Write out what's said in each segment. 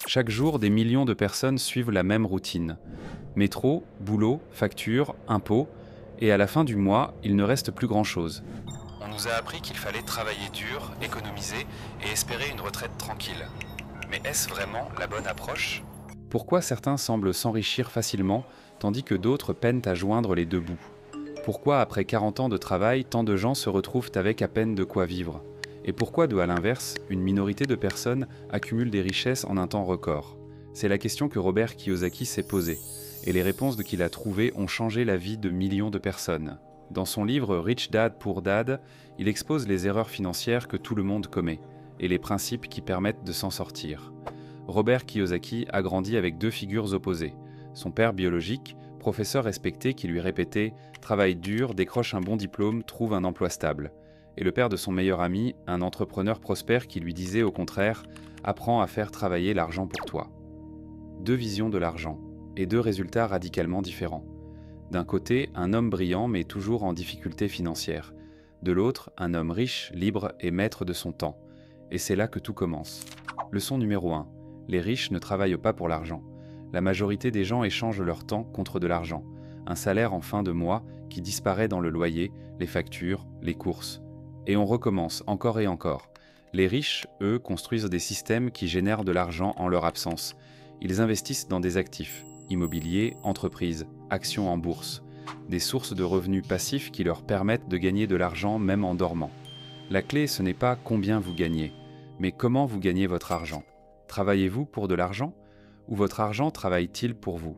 Chaque jour, des millions de personnes suivent la même routine. Métro, boulot, factures, impôts, et à la fin du mois, il ne reste plus grand-chose. On nous a appris qu'il fallait travailler dur, économiser et espérer une retraite tranquille. Mais est-ce vraiment la bonne approche? Pourquoi certains semblent s'enrichir facilement, tandis que d'autres peinent à joindre les deux bouts? Pourquoi, après 40 ans de travail, tant de gens se retrouvent avec à peine de quoi vivre? Et pourquoi, à l'inverse, une minorité de personnes accumule des richesses en un temps record? C'est la question que Robert Kiyosaki s'est posée, et les réponses qu'il a trouvées ont changé la vie de millions de personnes. Dans son livre Rich Dad Poor Dad, il expose les erreurs financières que tout le monde commet, et les principes qui permettent de s'en sortir. Robert Kiyosaki a grandi avec deux figures opposées. Son père biologique, professeur respecté qui lui répétait « Travaille dur, décroche un bon diplôme, trouve un emploi stable ». Et le père de son meilleur ami, un entrepreneur prospère qui lui disait au contraire « Apprends à faire travailler l'argent pour toi ». Deux visions de l'argent, et deux résultats radicalement différents. D'un côté, un homme brillant mais toujours en difficulté financière. De l'autre, un homme riche, libre et maître de son temps. Et c'est là que tout commence. Leçon numéro 1. Les riches ne travaillent pas pour l'argent. La majorité des gens échangent leur temps contre de l'argent. Un salaire en fin de mois qui disparaît dans le loyer, les factures, les courses. Et on recommence encore et encore. Les riches, eux, construisent des systèmes qui génèrent de l'argent en leur absence. Ils investissent dans des actifs, immobilier, entreprises, actions en bourse. Des sources de revenus passifs qui leur permettent de gagner de l'argent même en dormant. La clé, ce n'est pas combien vous gagnez, mais comment vous gagnez votre argent. Travaillez-vous pour de l'argent? Ou votre argent travaille-t-il pour vous?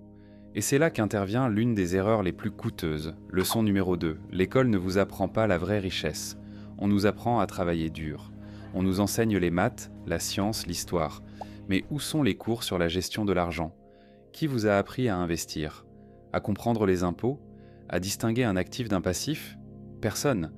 Et c'est là qu'intervient l'une des erreurs les plus coûteuses. Leçon numéro 2. L'école ne vous apprend pas la vraie richesse. On nous apprend à travailler dur. On nous enseigne les maths, la science, l'histoire. Mais où sont les cours sur la gestion de l'argent? Qui vous a appris à investir? À comprendre les impôts? À distinguer un actif d'un passif? Personne.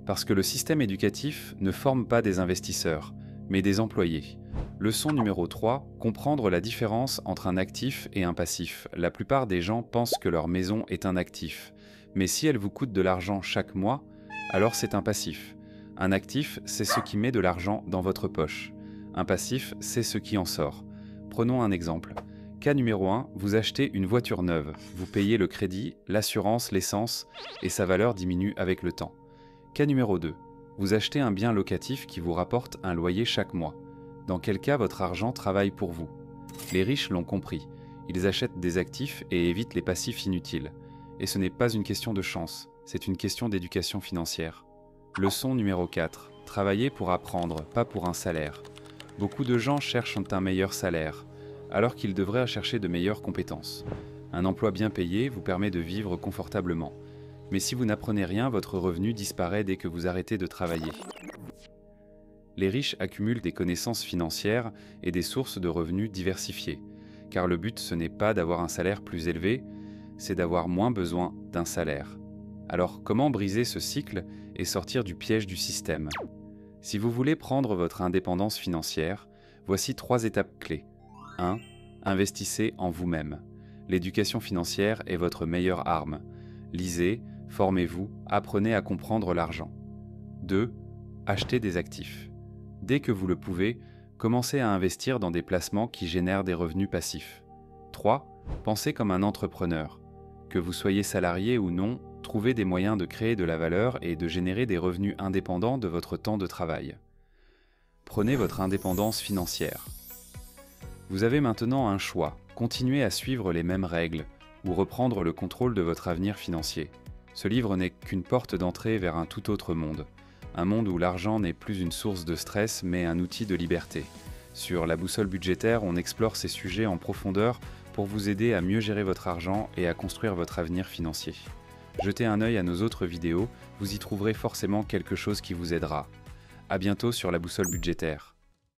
Parce que le système éducatif ne forme pas des investisseurs, mais des employés. Leçon numéro 3, comprendre la différence entre un actif et un passif. La plupart des gens pensent que leur maison est un actif. Mais si elle vous coûte de l'argent chaque mois, alors c'est un passif. Un actif, c'est ce qui met de l'argent dans votre poche. Un passif, c'est ce qui en sort. Prenons un exemple. Cas numéro 1, vous achetez une voiture neuve. Vous payez le crédit, l'assurance, l'essence, et sa valeur diminue avec le temps. Cas numéro 2, vous achetez un bien locatif qui vous rapporte un loyer chaque mois. Dans quel cas votre argent travaille pour vous? Les riches l'ont compris. Ils achètent des actifs et évitent les passifs inutiles. Et ce n'est pas une question de chance, c'est une question d'éducation financière. Leçon numéro 4. Travailler pour apprendre, pas pour un salaire. Beaucoup de gens cherchent un meilleur salaire, alors qu'ils devraient chercher de meilleures compétences. Un emploi bien payé vous permet de vivre confortablement. Mais si vous n'apprenez rien, votre revenu disparaît dès que vous arrêtez de travailler. Les riches accumulent des connaissances financières et des sources de revenus diversifiées, car le but ce n'est pas d'avoir un salaire plus élevé, c'est d'avoir moins besoin d'un salaire. Alors comment briser ce cycle et sortir du piège du système? Si vous voulez prendre votre indépendance financière, voici 3 étapes clés. 1. Investissez en vous-même. L'éducation financière est votre meilleure arme. Lisez, formez-vous, apprenez à comprendre l'argent. 2. Achetez des actifs. Dès que vous le pouvez, commencez à investir dans des placements qui génèrent des revenus passifs. 3. Pensez comme un entrepreneur. Que vous soyez salarié ou non, trouvez des moyens de créer de la valeur et de générer des revenus indépendants de votre temps de travail. Prenez votre indépendance financière. Vous avez maintenant un choix, continuer à suivre les mêmes règles ou reprendre le contrôle de votre avenir financier. Ce livre n'est qu'une porte d'entrée vers un tout autre monde. Un monde où l'argent n'est plus une source de stress mais un outil de liberté. Sur la boussole budgétaire, on explore ces sujets en profondeur pour vous aider à mieux gérer votre argent et à construire votre avenir financier. Jetez un œil à nos autres vidéos, vous y trouverez forcément quelque chose qui vous aidera. À bientôt sur la boussole budgétaire.